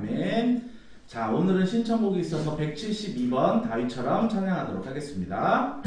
아멘. 자, 오늘은 신청곡이 있어서 172번 다윗처럼 찬양하도록 하겠습니다.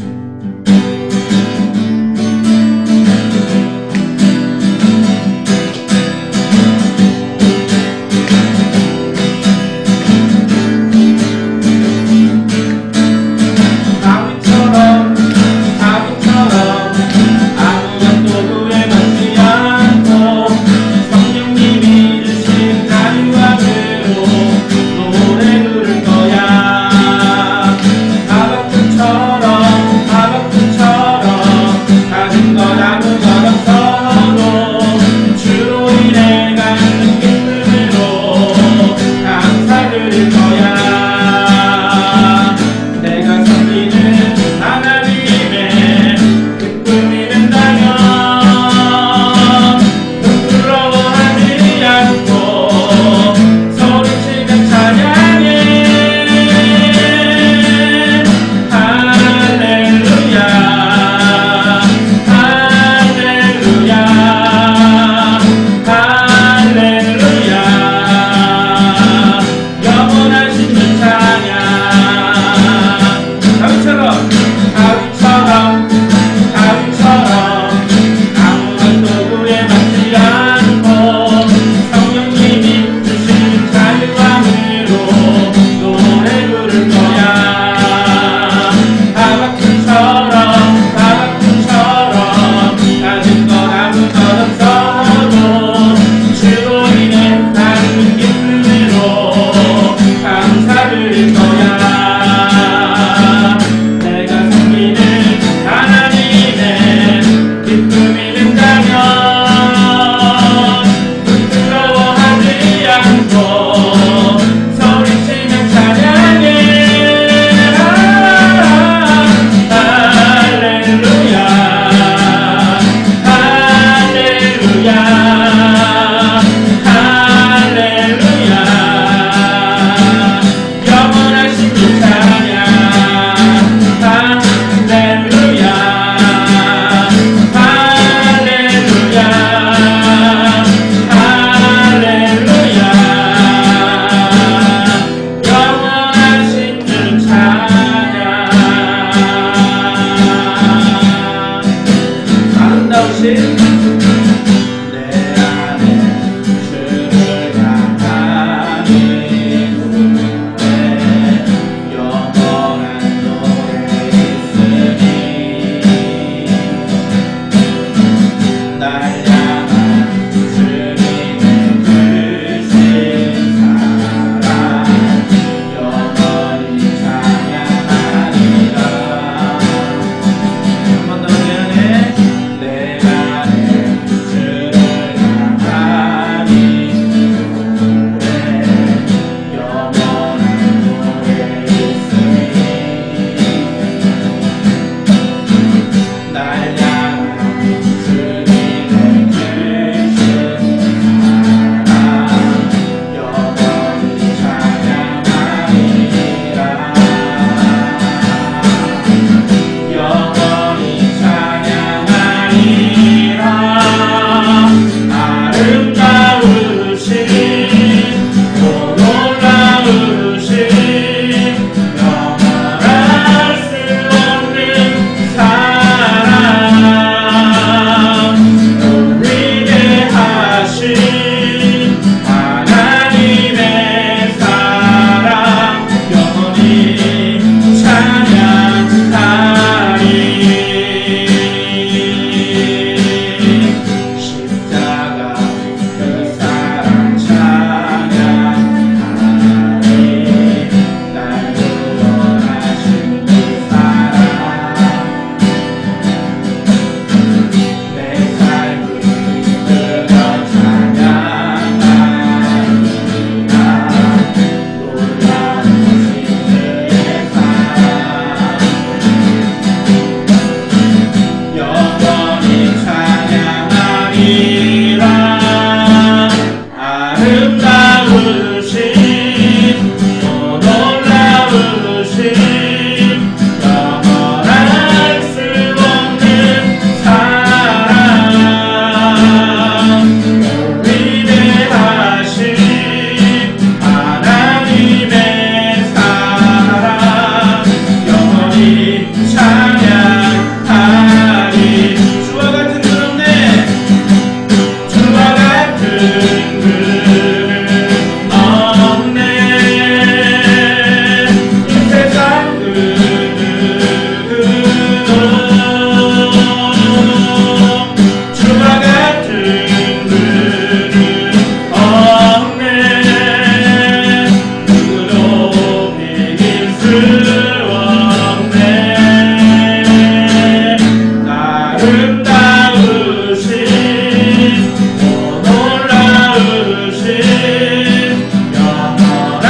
영원할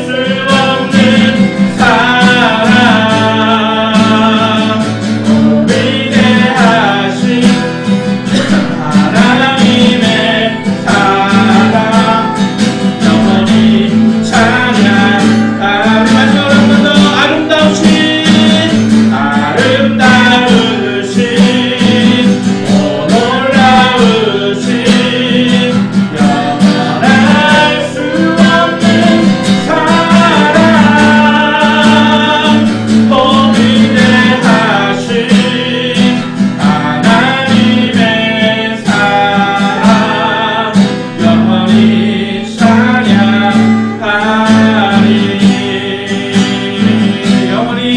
수 없는 사랑 위대하신 하나님의 사랑 영원히 찬양하리. 마지막으로 한 번 더 아름다우신 오 놀라우신 영원할 수 없는 사랑 오 위대하신 하나님의 사랑 영원히 찬양하리. 영원히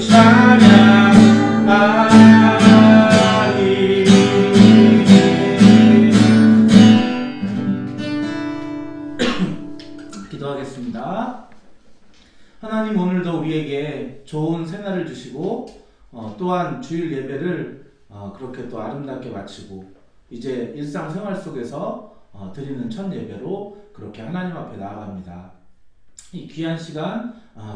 찬양하리. 기도하겠습니다. 하나님, 오늘도 우리에게 좋은 생활을 주시고 또한 주일 예배를 그렇게 또 아름답게 마치고 이제 일상생활 속에서 드리는 첫 예배로 그렇게 하나님 앞에 나아갑니다. 이 귀한 시간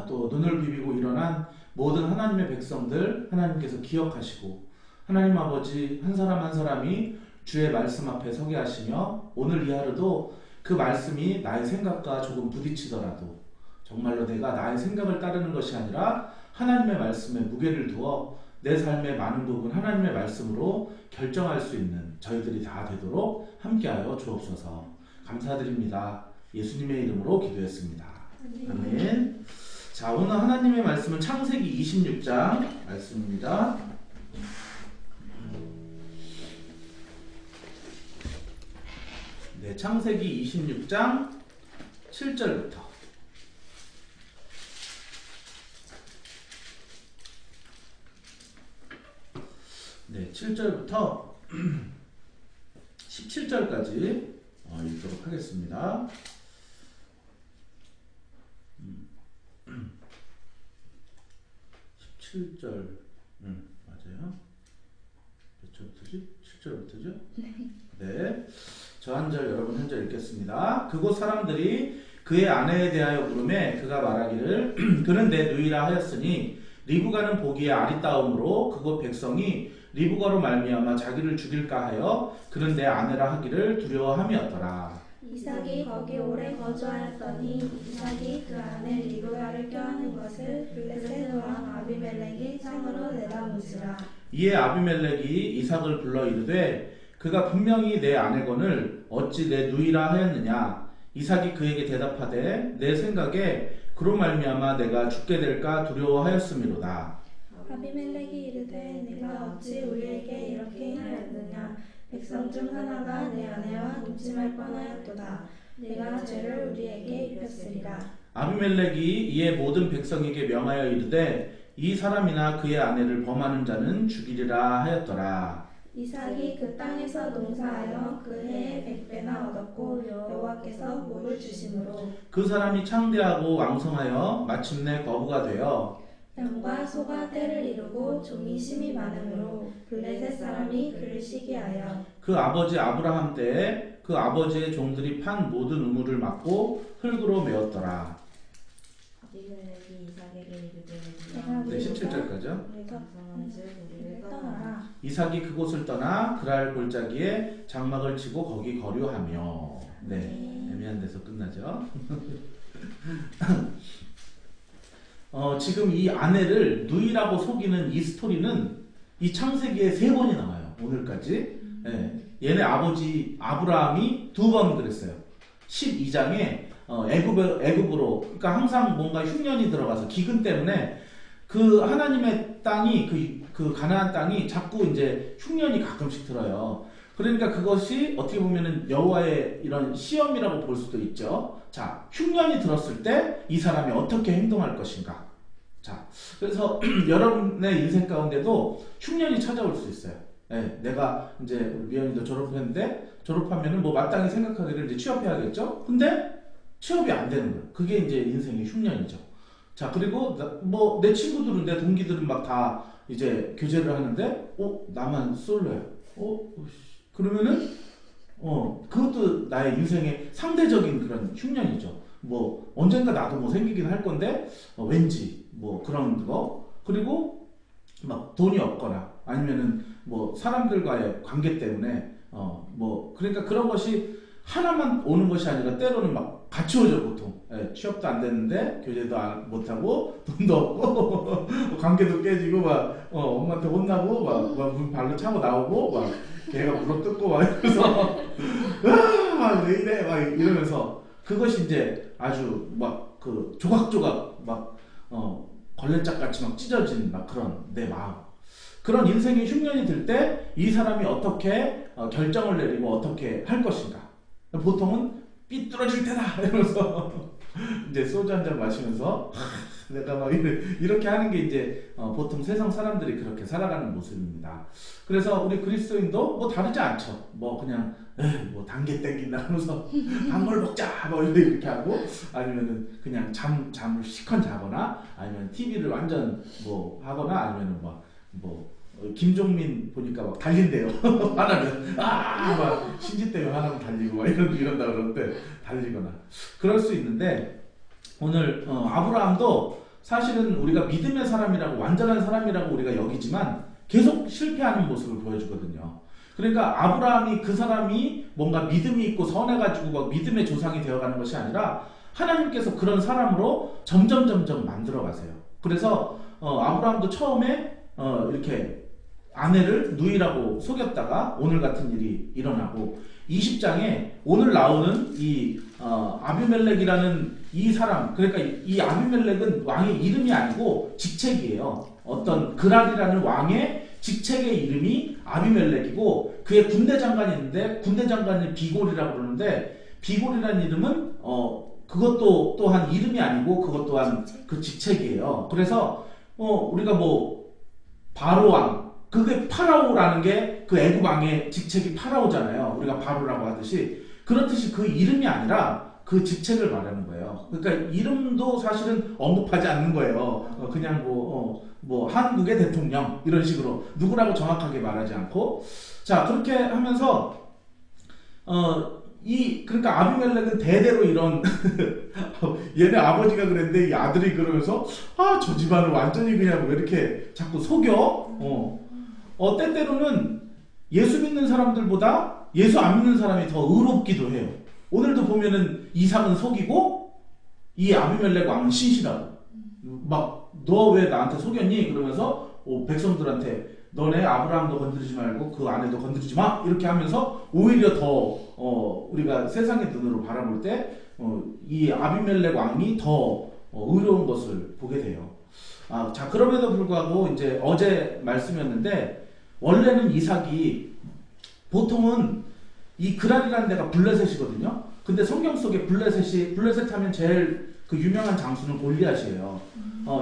또 눈을 비비고 일어난 모든 하나님의 백성들 하나님께서 기억하시고 하나님 아버지 한 사람 한 사람이 주의 말씀 앞에 서게 하시며 오늘 이 하루도 그 말씀이 나의 생각과 조금 부딪히더라도 정말로 내가 나의 생각을 따르는 것이 아니라 하나님의 말씀에 무게를 두어 내 삶의 많은 부분 하나님의 말씀으로 결정할 수 있는 저희들이 다 되도록 함께하여 주옵소서. 감사드립니다. 예수님의 이름으로 기도했습니다. 아멘. 자, 오늘 하나님의 말씀은 창세기 26장 말씀입니다. 네, 창세기 26장 7절부터 네, 7절부터 17절까지 읽도록 하겠습니다. 17절, 맞아요. 몇 절부터지? 7절부터죠? 네. 저 한 절, 여러분 한 절 읽겠습니다. 그곳 사람들이 그의 아내에 대하여 물음에 그가 말하기를 그는 내 누이라 하였으니 리브가는 보기에 아리따움으로 그곳 백성이 리브가로 말미암아 자기를 죽일까 하여 그는 내 아내라 하기를 두려워함이었더라. 이삭이 거기 오래 거주하였더니 이삭이 그 아내 리브가를 껴안은 것을 블레셋 왕 아비멜렉이 창으로 내다보시라. 이에 아비멜렉이 이삭을 불러 이르되 그가 분명히 내 아내거늘 어찌 내 누이라 하였느냐. 이삭이 그에게 대답하되 내 생각에 그로 말미암아 내가 죽게 될까 두려워하였음이로다. 아비멜렉이 이르되 내가 어찌 우리에게 이렇게 행하였느냐. 백성 중 하나가 내 아내와 동침할 뻔하였도다. 내가 죄를 우리에게 입혔으리라. 아비멜렉이 이에 모든 백성에게 명하여 이르되 이 사람이나 그의 아내를 범하는 자는 죽이리라 하였더라. 이삭이 그 땅에서 농사하여 그 해에 100배나 얻었고 여호와께서 복을 주심으로 그 사람이 창대하고 왕성하여 마침내 거부가 되어 양과 소가 떼를 이루고 종이 심이 많으므로 블레셋 사람이 그를 시기하여 그 아버지 아브라함 때에 그 아버지의 종들이 판 모든 우물을 막고 흙으로 메었더라. 아비멜렉이 이삭에게 이르되 네, 17절까지요. 우리를 떠나라. 이삭이 그곳을 떠나 그랄 골짜기에 장막을 치고 거기 거류하며. 네, 애매한 데서 끝나죠. 지금 이 아내를 누이라고 속이는 이 스토리는 이 창세기에 3번이 나와요. 오늘까지. 네, 얘네 아버지 아브라함이 2번 그랬어요. 12장에 애굽으로, 그러니까 항상 뭔가 흉년이 들어가서 기근 때문에 그 하나님의 땅이 그 가나안 땅이 자꾸 이제 흉년이 가끔씩 들어요. 그러니까 그것이 어떻게 보면은 여호와의 이런 시험이라고 볼 수도 있죠. 자, 흉년이 들었을 때 이 사람이 어떻게 행동할 것인가. 자, 그래서 여러분의 인생 가운데도 흉년이 찾아올 수 있어요. 네, 내가 이제 우리 미연이도 졸업했는데 졸업하면은 뭐 마땅히 생각하기를 이제 취업해야겠죠. 근데 취업이 안 되는 거예요. 그게 이제 인생의 흉년이죠. 자, 그리고 뭐 내 친구들은 내 동기들은 막 다 이제 교제를 하는데 나만 솔로야. 그러면은 그것도 나의 인생의 상대적인 그런 흉년이죠. 뭐 언젠가 나도 뭐 생기긴 할 건데 왠지 뭐 그런 거. 그리고 막 돈이 없거나 아니면은 뭐 사람들과의 관계 때문에 뭐 그러니까 그런 것이 하나만 오는 것이 아니라 때로는 막 같이 오죠 보통. 예, 취업도 안 됐는데 교제도 못하고 돈도 없고 관계도 깨지고 막 엄마한테 혼나고 문 발로 차고 나오고 막 걔가 물어뜯고 막 이러면서 왜 이래 막 이러면서 그것이 이제 아주 막 그 조각조각 막 걸레짝 같이 막 찢어진 막 그런 내 마음. 그런 인생의 흉년이 들 때 이 사람이 어떻게 결정을 내리고 어떻게 할 것인가. 보통은 삐뚤어질 테다 이러면서 이제 소주 한 잔 마시면서 내가 막 이렇게 하는 게 이제 보통 세상 사람들이 그렇게 살아가는 모습입니다. 그래서 우리 그리스도인도 뭐 다르지 않죠. 뭐 그냥 뭐 단계 땡긴다 하면서 단걸 먹자 뭐 이렇게 하고 아니면은 그냥 잠을 시컨 자거나 아니면 TV를 완전 뭐 하거나 아니면은 뭐 김종민 보니까 막 달린대요. 화나면 막 신지 때문에 화나면 달리고 막 이런다 그러는데 달리거나 그럴 수 있는데 오늘 아브라함도 사실은 우리가 믿음의 사람이라고 완전한 사람이라고 우리가 여기지만 계속 실패하는 모습을 보여주거든요. 그러니까 아브라함이 그 사람이 뭔가 믿음이 있고 선해가지고 막 믿음의 조상이 되어가는 것이 아니라 하나님께서 그런 사람으로 점점 만들어 가세요. 그래서 아브라함도 처음에 이렇게 아내를 누이라고 속였다가 오늘 같은 일이 일어나고 20장에 오늘 나오는 이 아비멜렉이라는 이 사람, 그러니까 이 아비멜렉은 왕의 이름이 아니고 직책이에요. 어떤 그랄이라는 왕의 직책의 이름이 아비멜렉이고 그의 군대 장관이 있는데 군대 장관이 비골이라고 그러는데 비골이라는 이름은 그것도 또한 이름이 아니고 그것 또한 그 직책이에요. 그래서 우리가 뭐 바로 왕 그게 파라오라는 게 그 애굽 왕의 직책이 파라오잖아요. 우리가 바로라고 하듯이 그렇듯이 그 이름이 아니라 그 직책을 말하는 거예요. 그러니까 이름도 사실은 언급하지 않는 거예요. 그냥 뭐 한국의 대통령 이런 식으로 누구라고 정확하게 말하지 않고 자 그렇게 하면서 그러니까 아비멜렉은 대대로 이런 얘네 아버지가 그랬는데 이 아들이 그러면서 저 집안을 완전히 그냥 왜 이렇게 자꾸 속여 때때로는 예수 믿는 사람들보다 예수 안 믿는 사람이 더 의롭기도 해요. 오늘도 보면은 이삭은 속이고 이 아비멜렉 왕은 신실하고 막 너 왜 나한테 속였니? 그러면서 백성들한테 너네 아브라함도 건드리지 말고 그 아내도 건드리지 마 이렇게 하면서 오히려 더 우리가 세상의 눈으로 바라볼 때 이 아비멜렉 왕이 더 의로운 것을 보게 돼요. 자 그럼에도 불구하고 이제 어제 말씀이었는데 원래는 이삭이 보통은 이 그랄이라는 데가 블레셋이거든요. 근데 성경 속에 블레셋 하면 제일 그 유명한 장수는 골리앗이에요.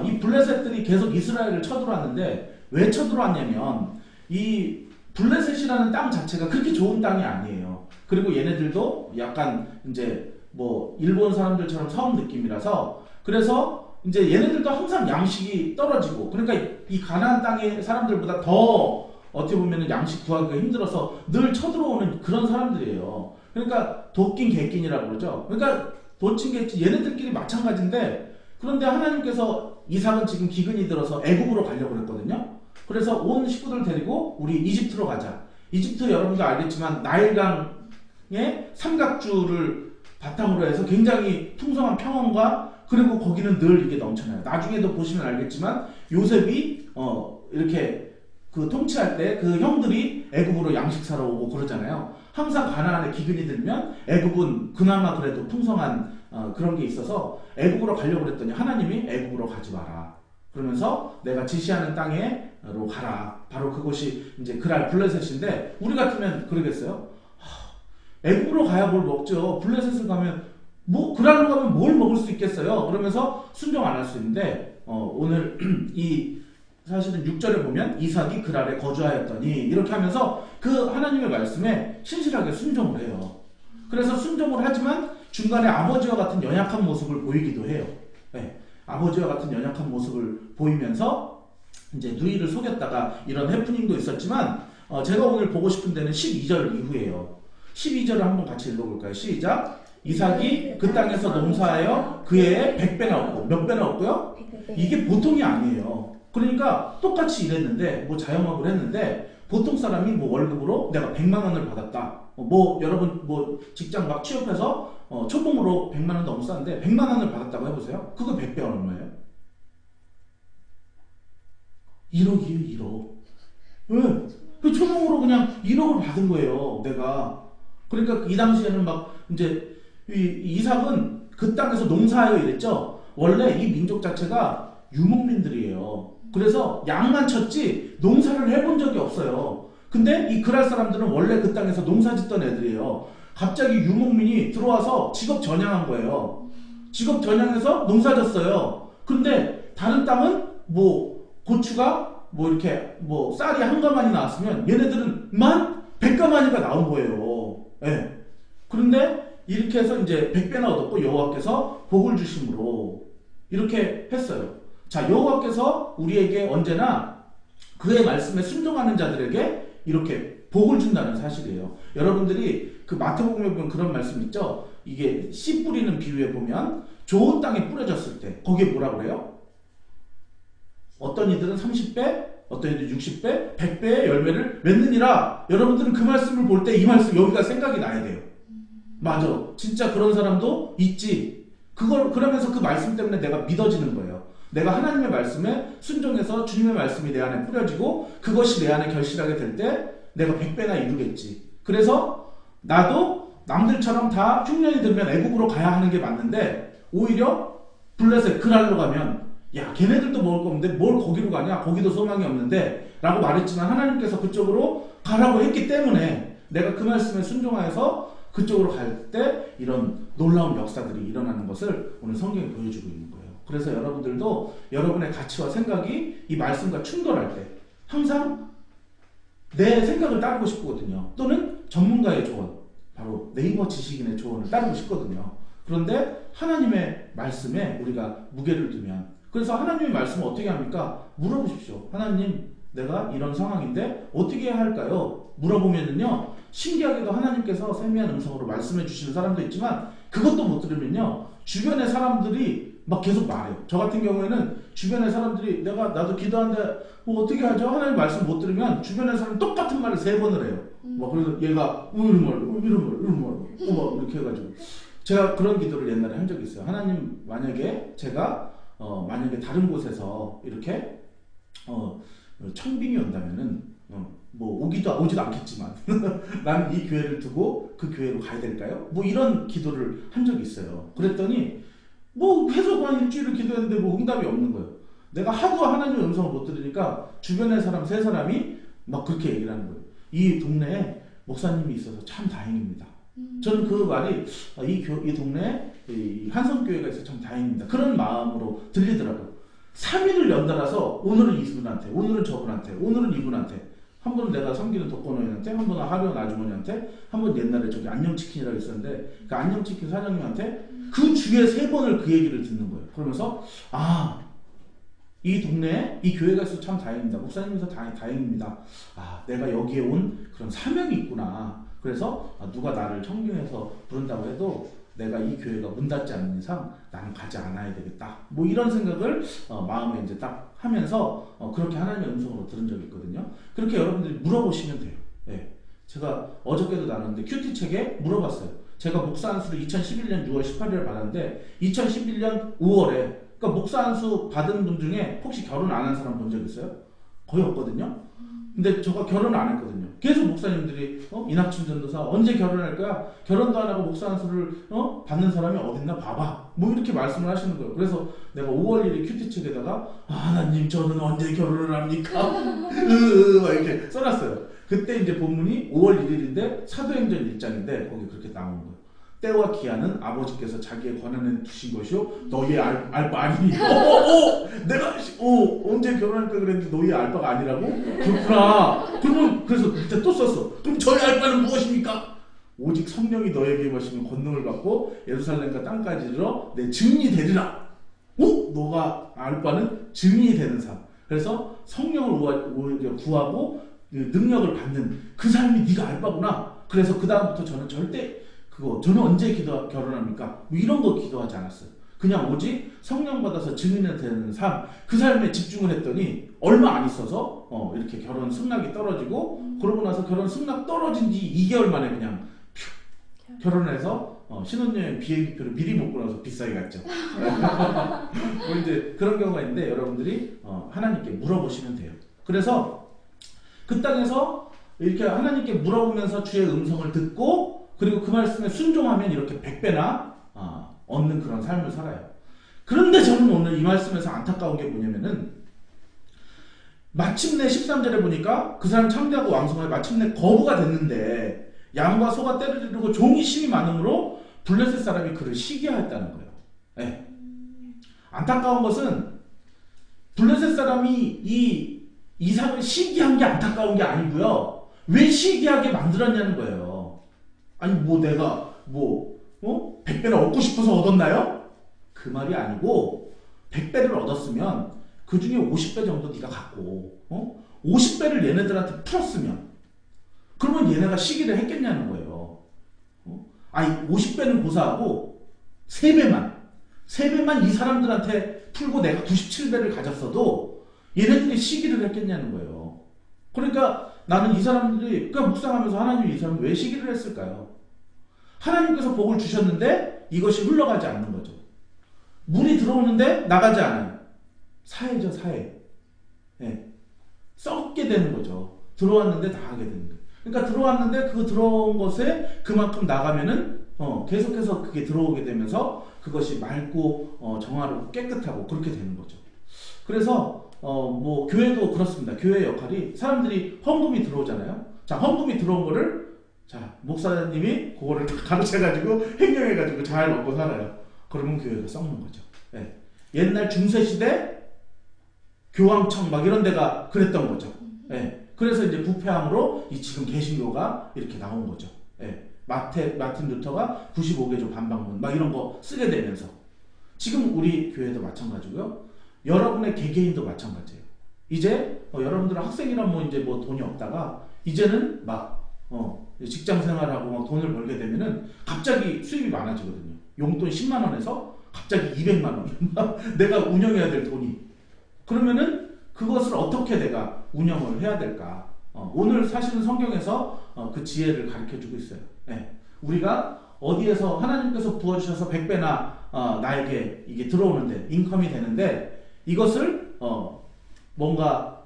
이 블레셋들이 계속 이스라엘을 쳐들어왔는데 왜 쳐들어왔냐면 이 블레셋이라는 땅 자체가 그렇게 좋은 땅이 아니에요. 그리고 얘네들도 약간 이제 뭐 일본 사람들처럼 섬 느낌이라서 그래서 이제 얘네들도 항상 양식이 떨어지고 그러니까 이 가나안 땅의 사람들보다 더 어떻게 보면 양식 구하기가 힘들어서 늘 쳐들어오는 그런 사람들이에요. 그러니까 도낀 개낀이라고 그러죠. 그러니까 도친 개낀 얘네들끼리 마찬가지인데 그런데 하나님께서 이삭은 지금 기근이 들어서 애굽으로 가려고 그랬거든요. 그래서 온 식구들 데리고 우리 이집트로 가자. 이집트 여러분도 알겠지만 나일강의 삼각주를 바탕으로 해서 굉장히 풍성한 평원과 그리고 거기는 늘 이게 넘쳐나요. 나중에도 보시면 알겠지만 요셉이 이렇게 그 통치할 때 그 형들이 애굽으로 양식 사러 오고 그러잖아요. 항상 가나안에 기근이 들면 애굽은 그나마 그래도 풍성한 그런 게 있어서 애굽으로 가려고 그랬더니 하나님이 애굽으로 가지 마라. 그러면서 내가 지시하는 땅에로 가라. 바로 그곳이 이제 그랄 블레셋인데 우리 같으면 그러겠어요? 애굽으로 가야 뭘 먹죠. 블레셋을 가면 뭐 그랄로 가면 뭘 먹을 수 있겠어요. 그러면서 순종 안 할 수 있는데 오늘 이 사실은 6절에 보면 이삭이 그랄에 거주하였더니 이렇게 하면서 그 하나님의 말씀에 신실하게 순종을 해요. 그래서 순종을 하지만 중간에 아버지와 같은 연약한 모습을 보이기도 해요. 네. 아버지와 같은 연약한 모습을 보이면서 이제 누이를 속였다가 이런 해프닝도 있었지만 제가 오늘 보고 싶은 데는 12절 이후예요. 12절을 한번 같이 읽어볼까요? 시작. 이삭이 그 땅에서 농사하여 그 해에 100배나 얻고, 몇 배나 얻고요? 이게 보통이 아니에요. 그러니까 똑같이 일했는데 뭐 자영업을 했는데 보통 사람이 뭐 월급으로 내가 100만 원을 받았다. 뭐 여러분 뭐 직장 막 취업해서 초봉으로 100만 원 너무 싼데 100만 원을 받았다고 해보세요. 그거 100배 얼마예요? 1억이에요. 1억. 왜? 그 초봉으로 그냥 1억을 받은 거예요. 내가. 그러니까 이 당시에는 막 이제 이삭은 그 땅에서 농사하여 이랬죠. 원래 이 민족 자체가 유목민들이에요. 그래서 양만 쳤지 농사를 해본 적이 없어요. 근데 이 그랄 사람들은 원래 그 땅에서 농사 짓던 애들이에요. 갑자기 유목민이 들어와서 직업 전향한 거예요. 직업 전향해서 농사 졌어요. 그런데 다른 땅은 뭐 고추가 뭐 이렇게 뭐 쌀이 한 가마니 나왔으면 얘네들은 100가마니가 나온 거예요. 예. 그런데 이렇게 해서 이제 100배나 얻었고 여호와께서 복을 주심으로 이렇게 했어요. 자, 여호와께서 우리에게 언제나 그의 말씀에 순종하는 자들에게 이렇게 복을 준다는 사실이에요. 여러분들이 그 마태복음에 보면 그런 말씀 있죠. 이게 씨 뿌리는 비유에 보면 좋은 땅에 뿌려졌을 때 거기에 뭐라 그래요? 어떤 이들은 30배, 어떤 이들은 60배, 100배의 열매를 맺느니라. 여러분들은 그 말씀을 볼 때 이 말씀 여기가 생각이 나야 돼요. 맞아. 진짜 그런 사람도 있지. 그러면서 그 말씀 때문에 내가 믿어지는 거예요. 내가 하나님의 말씀에 순종해서 주님의 말씀이 내 안에 뿌려지고 그것이 내 안에 결실하게 될 때 내가 100배나 이루겠지. 그래서 나도 남들처럼 다 흉년이 들면 애국으로 가야 하는 게 맞는데 오히려 블레셋 그랄로 가면 야 걔네들도 먹을 거 없는데 뭘 거기로 가냐, 거기도 소망이 없는데 라고 말했지만 하나님께서 그쪽으로 가라고 했기 때문에 내가 그 말씀에 순종하여서 그쪽으로 갈 때 이런 놀라운 역사들이 일어나는 것을 오늘 성경이 보여주고 있는 거예요. 그래서 여러분들도 여러분의 가치와 생각이 이 말씀과 충돌할 때 항상 내 생각을 따르고 싶거든요. 또는 전문가의 조언, 바로 네이버 지식인의 조언을 따르고 싶거든요. 그런데 하나님의 말씀에 우리가 무게를 두면, 그래서 하나님의 말씀을 어떻게 합니까? 물어보십시오. 하나님, 내가 이런 상황인데 어떻게 해야 할까요? 물어보면은요, 신기하게도 하나님께서 세미한 음성으로 말씀해 주시는 사람도 있지만 그것도 못 들으면요, 주변의 사람들이 막 계속 말해요. 저 같은 경우에는 주변의 사람들이 나도 기도하는데 뭐 어떻게 하죠? 하나님 말씀 못 들으면 주변의 사람이 똑같은 말을 3번을 해요. 막 그래서 얘가 이런 말 막 이렇게 해가지고 제가 그런 기도를 옛날에 한 적이 있어요. 하나님, 만약에 제가 만약에 다른 곳에서 이렇게 청빙이 온다면은 뭐 오지도 않겠지만 난 이 교회를 두고 그 교회로 가야 될까요? 뭐 이런 기도를 한 적이 있어요. 그랬더니 뭐 계속 한 일주일을 기도했는데 뭐 응답이 없는 거예요. 내가 하도 하나님의 음성을 못 들으니까 주변의 사람 3사람이 막 그렇게 얘기를 하는 거예요. 이 동네에 목사님이 있어서 참 다행입니다. 저는 그 말이 이 동네에 이 한성교회가 있어서 참 다행입니다. 그런 마음으로 들리더라고요. 3일을 연달아서 오늘은 이분한테, 오늘은 저분한테, 오늘은 이분한테, 한 번은 내가 섬기는 독거노인한테, 한 번은 하려는 아주머니한테, 한 번 옛날에 저기 안녕치킨이라고 있었는데 그 안녕치킨 사장님한테 그 주에 3번을 그 얘기를 듣는 거예요. 그러면서 이 동네에 이 교회가 있어서 참 다행입니다. 목사님께서 다행입니다. 내가 여기에 온 그런 사명이 있구나. 그래서 누가 나를 청빙해서 부른다고 해도 내가 이 교회가 문 닫지 않는 이상 나는 가지 않아야 되겠다. 뭐 이런 생각을 마음에 이제 딱 하면서 그렇게 하나님의 음성으로 들은 적이 있거든요. 그렇게 여러분들이 물어보시면 돼요. 예. 제가 어저께도 나눴는데 큐티 책에 물어봤어요. 제가 목사 안수를 2011년 6월 18일에 받았는데 2011년 5월에 그러니까 목사 안수 받은 분 중에 혹시 결혼 안 한 사람 본 적 있어요? 거의 없거든요. 근데 저가 결혼 안 했거든요. 계속 목사님들이 이낙춘 전도사 언제 결혼할 거야? 결혼도 안 하고 목사 안수를 받는 사람이 어딨나 봐봐. 뭐 이렇게 말씀을 하시는 거예요. 그래서 내가 5월 1일 큐티책에다가 하나님 저는 언제 결혼을 합니까? 막 이렇게 써놨어요. 그때 이제 본문이 5월 1일인데 사도행전 1장인데 거기 그렇게 나온 거예요. 때와 기한은 아버지께서 자기의 권한에 두신 것이요 너희의 알바 아니니. 내가 언제 결혼할까 그랬는데 너희의 알바가 아니라고? 그렇구나. 그러면 그래서 그때 또 썼어. 그럼 저희 알바는 무엇입니까? 오직 성령이 너에게 임하시면 권능을 받고 예루살렘과 땅까지 이르러 내 증인이 되리라. 너가 알바는 증인이 되는 삶. 그래서 성령을 구하고 그 능력을 받는 그 삶이 네가 알바구나. 그래서 그 다음부터 저는 절대 저는 언제 결혼합니까? 뭐 이런 거 기도하지 않았어요. 그냥 오직 성령 받아서 증인이 되는 삶, 그 삶에 집중을 했더니 얼마 안 있어서 이렇게 결혼 승낙이 떨어지고 그러고 나서 결혼 승낙 떨어진 지 2개월 만에 그냥 결혼해서 신혼여행 비행기표를 미리 먹고 나서 비싸게 갔죠. 뭐 이제 그런 경우가 있는데 여러분들이 하나님께 물어보시면 돼요. 그래서 그 땅에서 이렇게 하나님께 물어보면서 주의 음성을 듣고 그리고 그 말씀에 순종하면 이렇게 100배나 얻는 그런 삶을 살아요. 그런데 저는 오늘 이 말씀에서 안타까운 게 뭐냐면은 마침내 13절에 보니까 그 사람 창대하고 왕성하게 마침내 거부가 됐는데 양과 소가 때를 이루고 종이 심이 많음으로 블레셋 사람이 그를 시기하였다는 거예요. 네. 안타까운 것은 블레셋 사람이 이 이삭을 시기한 게 안타까운 게 아니고요. 왜 시기하게 만들었냐는 거예요. 아니 뭐 내가 100배를 얻고 싶어서 얻었나요? 그 말이 아니고 100배를 얻었으면 그 중에 50배 정도 네가 갖고 50배를 얘네들한테 풀었으면 그러면 얘네가 시기를 했겠냐는 거예요. 아니 50배는 고사하고 3배만 이 사람들한테 풀고 내가 97배를 가졌어도 얘네들이 시기를 했겠냐는 거예요. 그러니까 나는 이 사람들이 묵상하면서 하나님이 이 사람을 왜 시기를 했을까요? 하나님께서 복을 주셨는데 이것이 흘러가지 않는 거죠. 물이 들어오는데 나가지 않아요. 사해죠, 사해. 네. 썩게 되는 거죠. 들어왔는데 나가게 되는 거예요. 그러니까 들어왔는데 그 들어온 것에 그만큼 나가면은 계속해서 그게 들어오게 되면서 그것이 맑고 정화롭고 깨끗하고 그렇게 되는 거죠. 그래서 뭐 교회도 그렇습니다. 교회의 역할이 사람들이 헌금이 들어오잖아요. 자, 헌금이 들어온 거를 자, 목사님이 그거를 가르쳐가지고 행정해가지고 잘 먹고 살아요. 그러면 교회가 썩는 거죠. 네. 옛날 중세시대 교황청 막 이런 데가 그랬던 거죠. 네. 그래서 이제 부패함으로 이 지금 개신교가 이렇게 나온 거죠. 네. 마틴 루터가 95개조 반박문 막 이런 거 쓰게 되면서 지금 우리 교회도 마찬가지고요. 여러분의 개개인도 마찬가지예요. 이제 여러분들은 학생이란 뭐 이제 뭐 돈이 없다가 이제는 막 직장 생활하고 막 돈을 벌게 되면은 갑자기 수입이 많아지거든요. 용돈 10만 원에서 갑자기 200만 원. 내가 운영해야 될 돈이. 그러면은 그것을 어떻게 내가 운영을 해야 될까? 오늘 사실은 성경에서 그 지혜를 가르쳐 주고 있어요. 네. 우리가 어디에서 하나님께서 부어주셔서 100배나 나에게 이게 들어오는데 인컴이 되는데 이것을 뭔가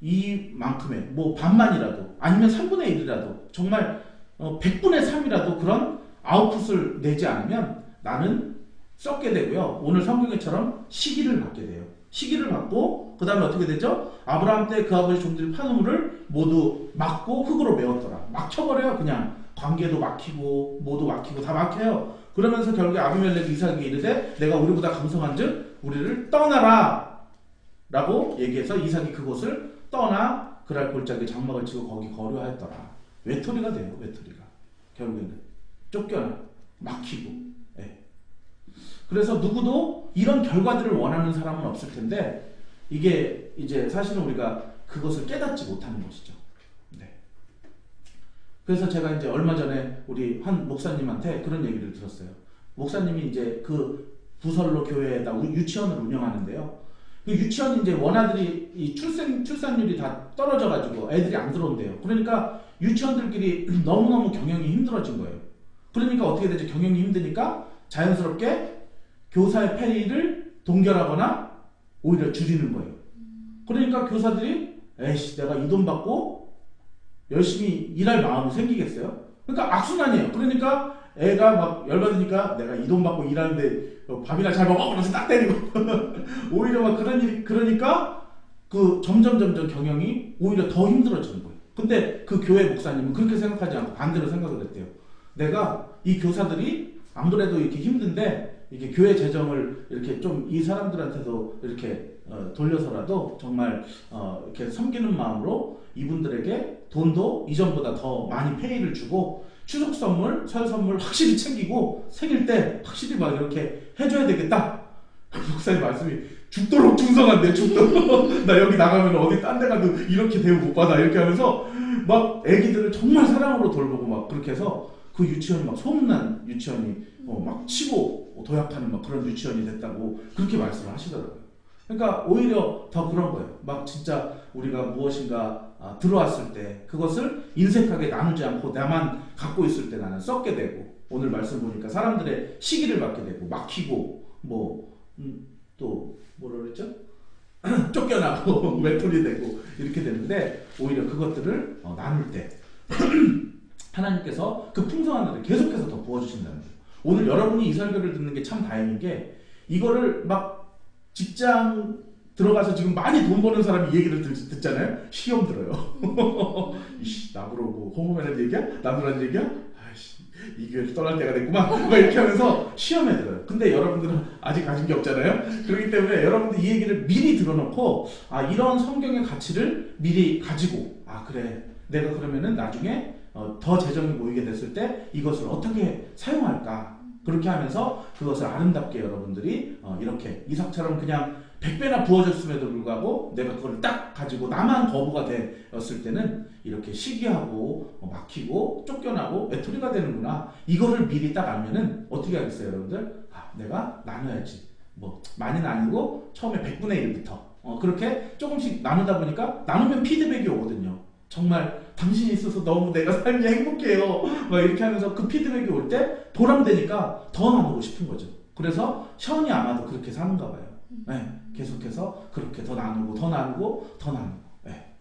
이만큼의 뭐 반만이라도 아니면 3분의 1이라도 정말 100분의 3이라도 그런 아웃풋을 내지 않으면 나는 썩게 되고요. 오늘 성경에처럼 시기를 받게 돼요. 시기를 받고 그 다음에 어떻게 되죠? 아브라함 때 그 아버지 종들이 파는 모두 막고 흙으로 메웠더라. 막혀버려요. 그냥 관계도 막히고 뭐도 막히고 다 막혀요. 그러면서 결국에 아비멜렉이 이삭에게 이르되 내가 우리보다 강성한즉 우리를 떠나라 라고 얘기해서 이삭이 그곳을 떠나 그랄 골짜기에 장막을 치고 거기 거류하였더라. 외톨이가 돼요. 외톨이가 결국에는 쫓겨나 막히고. 네. 그래서 누구도 이런 결과들을 원하는 사람은 없을 텐데 이게 이제 사실은 우리가 그것을 깨닫지 못하는 것이죠. 네. 그래서 제가 이제 얼마 전에 우리 한 목사님한테 그런 얘기를 들었어요. 목사님이 이제 그 부설로 교회에다 유치원을 운영하는데요. 그 유치원 이제 원아들이 이 출산율이 다 떨어져가지고 애들이 안 들어온대요. 그러니까 유치원들끼리 너무너무 경영이 힘들어진 거예요. 그러니까 어떻게 되죠? 경영이 힘드니까 자연스럽게 교사의 페이를 동결하거나 오히려 줄이는 거예요. 그러니까 교사들이 에이씨 내가 이 돈 받고 열심히 일할 마음이 생기겠어요? 그러니까 악순환이에요. 그러니까 애가 막 열받으니까 내가 이 돈 받고 일하는데 밥이나 잘 먹어! 그러면서 딱 때리고 오히려 막 그러니까 그 점점 경영이 오히려 더 힘들어지는 거예요. 근데 그 교회 목사님은 그렇게 생각하지 않고 반대로 생각을 했대요. 내가 이 교사들이 안 그래도 이렇게 힘든데 이게 교회 재정을 이렇게 좀 이 사람들한테도 이렇게 돌려서라도 정말 이렇게 섬기는 마음으로 이분들에게 돈도 이전보다 더 많이 페이를 주고 추석 선물, 설 선물 확실히 챙기고 생일 때 확실히 막 이렇게 해줘야 되겠다. 목사님 말씀이 죽도록 충성한대, 죽도록. 나 여기 나가면 어디 딴 데 가도 이렇게 대우 못 받아. 이렇게 하면서 막 애기들을 정말 사랑으로 돌보고 막 그렇게 해서 그 유치원이 막 소문난 유치원이 막 치고 도약하는 막 그런 유치원이 됐다고 그렇게 말씀을 하시더라고요. 그러니까 오히려 더 그런 거예요. 막 진짜 우리가 무엇인가 들어왔을 때 그것을 인색하게 나누지 않고 나만 갖고 있을 때 나는 썩게 되고, 오늘 말씀 보니까 사람들의 시기를 받게 되고 막히고 또 뭐라 그랬죠? 쫓겨나고 외톨이 되고 이렇게 되는데, 오히려 그것들을 나눌 때 하나님께서 그 풍성한 은혜를 계속해서 더 부어주신다는 거예요. 오늘 여러분이 이 설교를 듣는 게 참 다행인 게, 이거를 막 직장 들어가서 지금 많이 돈 버는 사람이 이 얘기를 듣잖아요. 시험 들어요. 이씨, 나보러 뭐 홍보하는 얘기야? 나누라는 얘기야? 아이씨, 이 교회를 떠날 때가 됐구만. 막 이렇게 하면서 시험에 들어요. 근데 여러분들은 아직 가진 게 없잖아요. 그렇기 때문에 여러분들 이 얘기를 미리 들어놓고, 이런 성경의 가치를 미리 가지고, 그래, 내가 그러면은 나중에 더 재정이 모이게 됐을 때 이것을 어떻게 사용할까? 그렇게 하면서 그것을 아름답게 여러분들이 이렇게 이삭처럼 그냥 100배나 부어졌음에도 불구하고 내가 그걸 딱 가지고 나만 거부가 되었을 때는 이렇게 시기하고 막히고 쫓겨나고 외톨이가 되는구나. 이거를 미리 딱 알면은 어떻게 하겠어요, 여러분들? 내가 나눠야지. 뭐 많이는 아니고 처음에 100분의 1부터 그렇게 조금씩 나누다 보니까 나누면 피드백이 오거든요. 정말 당신이 있어서 너무 내가 삶이 행복해요. 막 이렇게 하면서 그 피드백이 올 때 보람되니까 더 나누고 싶은 거죠. 그래서 션이 아마도 그렇게 사는가 봐요. 네, 계속해서 그렇게 더 나누고 더 나누고 더 나누고. 네.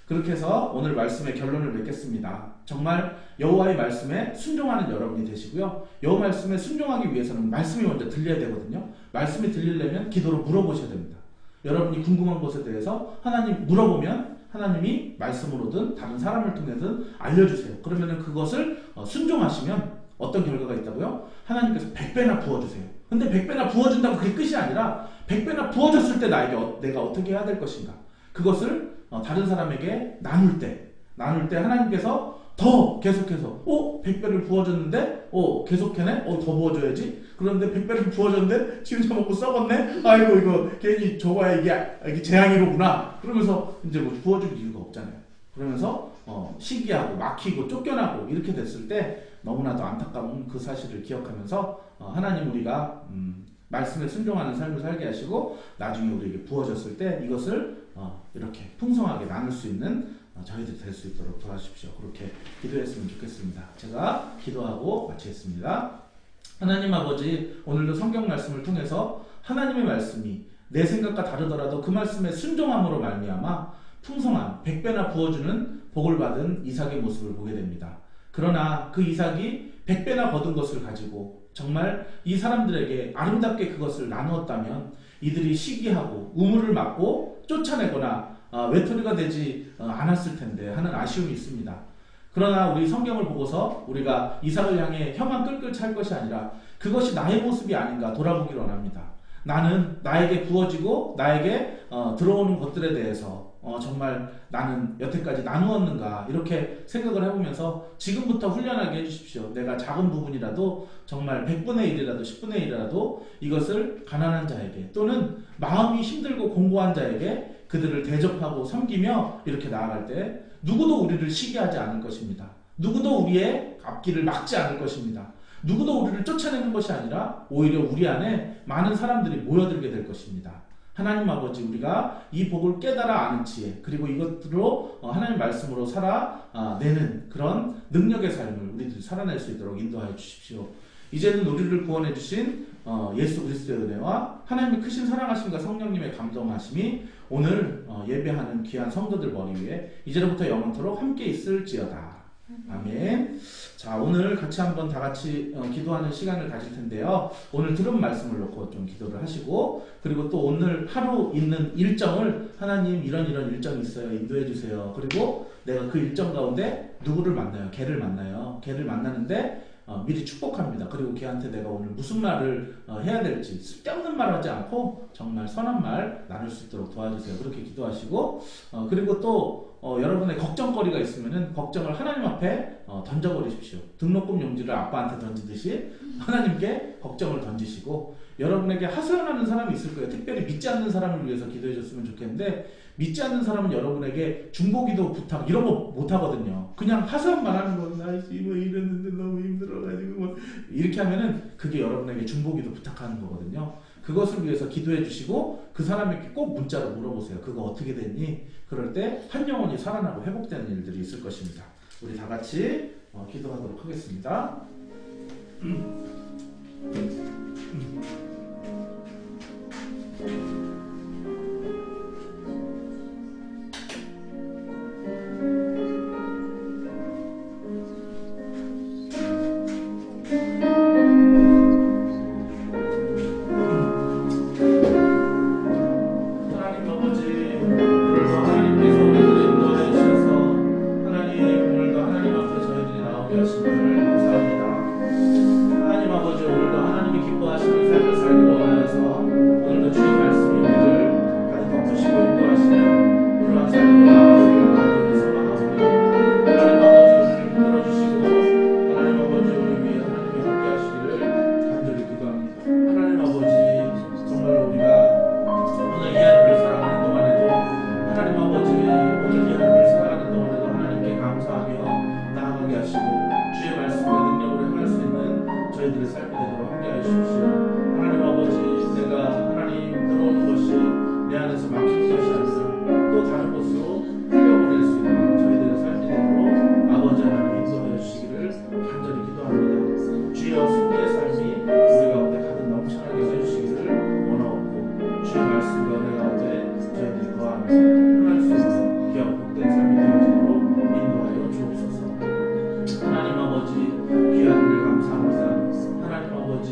그렇게 해서 오늘 말씀의 결론을 맺겠습니다. 정말 여호와의 말씀에 순종하는 여러분이 되시고요. 여호와 말씀에 순종하기 위해서는 말씀이 먼저 들려야 되거든요. 말씀이 들리려면 기도로 물어보셔야 됩니다. 여러분이 궁금한 것에 대해서 하나님 물어보면 하나님이 말씀으로든 다른 사람을 통해든 알려주세요. 그러면 그것을 순종하시면 어떤 결과가 있다고요? 하나님께서 100배나 부어주세요. 근데 100배나 부어준다고 그게 끝이 아니라 100배나 부어졌을 때 내가 어떻게 해야 될 것인가, 그것을 다른 사람에게 나눌 때 하나님께서 더 계속해서 100배를 부어줬는데 계속해네? 더 부어줘야지. 그런데 100배를 부어줬는데 지 혼자 먹고 썩었네? 아이고 이거 괜히 줘봐야 이게 재앙이로구나. 그러면서 이제 뭐 부어줄 이유가 없잖아요. 그러면서 시기하고 막히고 쫓겨나고 이렇게 됐을 때 너무나도 안타까운 그 사실을 기억하면서 하나님 우리가 말씀에 순종하는 삶을 살게 하시고 나중에 우리에게 부어졌을 때 이것을 이렇게 풍성하게 나눌 수 있는 저희들이 될 수 있도록 도와주십시오. 그렇게 기도했으면 좋겠습니다. 제가 기도하고 마치겠습니다. 하나님 아버지, 오늘도 성경 말씀을 통해서 하나님의 말씀이 내 생각과 다르더라도 그 말씀에 순종함으로 말미암아 풍성한 100배나 부어주는 복을 받은 이삭의 모습을 보게 됩니다. 그러나 그 이삭이 100배나 거둔 것을 가지고 정말 이 사람들에게 아름답게 그것을 나누었다면 이들이 시기하고 우물을 막고 쫓아내거나 외톨이가 되지 않았을 텐데 하는 아쉬움이 있습니다. 그러나 우리 성경을 보고서 우리가 이삭을 향해 혀만 끌끌 찰 것이 아니라 그것이 나의 모습이 아닌가 돌아보기를 원합니다. 나는 나에게 부어지고 나에게 들어오는 것들에 대해서 정말 나는 여태까지 나누었는가 이렇게 생각을 해보면서 지금부터 훈련하게 해주십시오. 내가 작은 부분이라도 정말 100분의 1이라도 10분의 1이라도 이것을 가난한 자에게 또는 마음이 힘들고 공고한 자에게 그들을 대접하고 섬기며 이렇게 나아갈 때 누구도 우리를 시기하지 않을 것입니다. 누구도 우리의 앞길을 막지 않을 것입니다. 누구도 우리를 쫓아내는 것이 아니라 오히려 우리 안에 많은 사람들이 모여들게 될 것입니다. 하나님 아버지, 우리가 이 복을 깨달아 아는 지혜, 그리고 이것들로 하나님 말씀으로 살아내는 그런 능력의 삶을 우리들이 살아낼 수 있도록 인도하여 주십시오. 이제는 우리를 구원해 주신 예수 그리스도의 은혜와 하나님의 크신 사랑하심과 성령님의 감동하심이 오늘 예배하는 귀한 성도들 머리 위에 이제로부터 영원토록 함께 있을지어다. 아멘. 자, 오늘 같이 한번 다 같이 기도하는 시간을 가질 텐데요. 오늘 들은 말씀을 놓고 좀 기도를 하시고, 그리고 또 오늘 하루 있는 일정을 하나님 이런 일정이 있어요. 인도해 주세요. 그리고 내가 그 일정 가운데 누구를 만나요? 걔를 만나요. 걔를 만나는데 미리 축복합니다. 그리고 걔한테 내가 오늘 무슨 말을 해야 될지 쓸데없는 말 하지 않고 정말 선한 말 나눌 수 있도록 도와주세요. 그렇게 기도하시고 그리고 또 여러분의 걱정거리가 있으면은 걱정을 하나님 앞에 던져버리십시오. 등록금 용지를 아빠한테 던지듯이 하나님께 걱정을 던지시고, 여러분에게 하소연하는 사람이 있을 거예요. 특별히 믿지 않는 사람을 위해서 기도해 줬으면 좋겠는데, 믿지 않는 사람은 여러분에게 중보기도 부탁 이런 거 못 하거든요. 그냥 하소연만 하는 거. 나 뭐 이랬는데 너무 힘들어가지고 뭐 이렇게 하면은 그게 여러분에게 중보기도 부탁하는 거거든요. 그것을 위해서 기도해 주시고 그 사람에게 꼭 문자로 물어보세요. 그거 어떻게 됐니? 그럴 때 한 영혼이 살아나고 회복되는 일들이 있을 것입니다. 우리 다 같이 기도하도록 하겠습니다. 하나님 아버지, 오늘도 하나님께서 우리를 인도하여 주셔서 하나님 오늘도 하나님 앞에 저희들이 나오게 하신 걸 감사합니다. 하나님 아버지, 오늘도 하나님이 기뻐하시는 삶을 살기로 원하여서 오늘도 주의 말씀이 우리를 가득 덮으시고 인도하시는 그러한 삶으로 나아가기를 간절히 소망하오니, 하나님 아버지 우리를 붙들어주시고 하나님 아버지 우리 위해 하나님이 함께 하시기를 간절히 기도합니다. 하나님 아버지, 정말 우리가 오늘 이 하루를 살아가는 동안에도 하나님 아버지, 오늘 이 하루를 살아가는 동안에도 하나님께 감사하며 나아가게 하시고 주의 말씀과 능력으로 행할 수 있는 저희들의 삶이 되도록 함께하여 주십시오. 하나님 아버지, 내가 하나님 들어오는 것이 내 안에서 막히는 것이 아니라 또 다른 곳으로 흘려보낼 수 있는 저희들의 삶이 되도록 아버지 하나님 인도하여 주시기를 간절히 기도합니다. 주여 승리의 삶이 우리 가운데 가득 넘쳐나게 해주시기를 원하옵고, 주의 말씀과 은혜 가운데 저희들이 거하면서 행할 수 있는 귀하고 복된 삶이 되어지도록 인도하여 주옵소서. 하나님 아버지, 귀한 은혜 감사합니다. 하나님 아버지,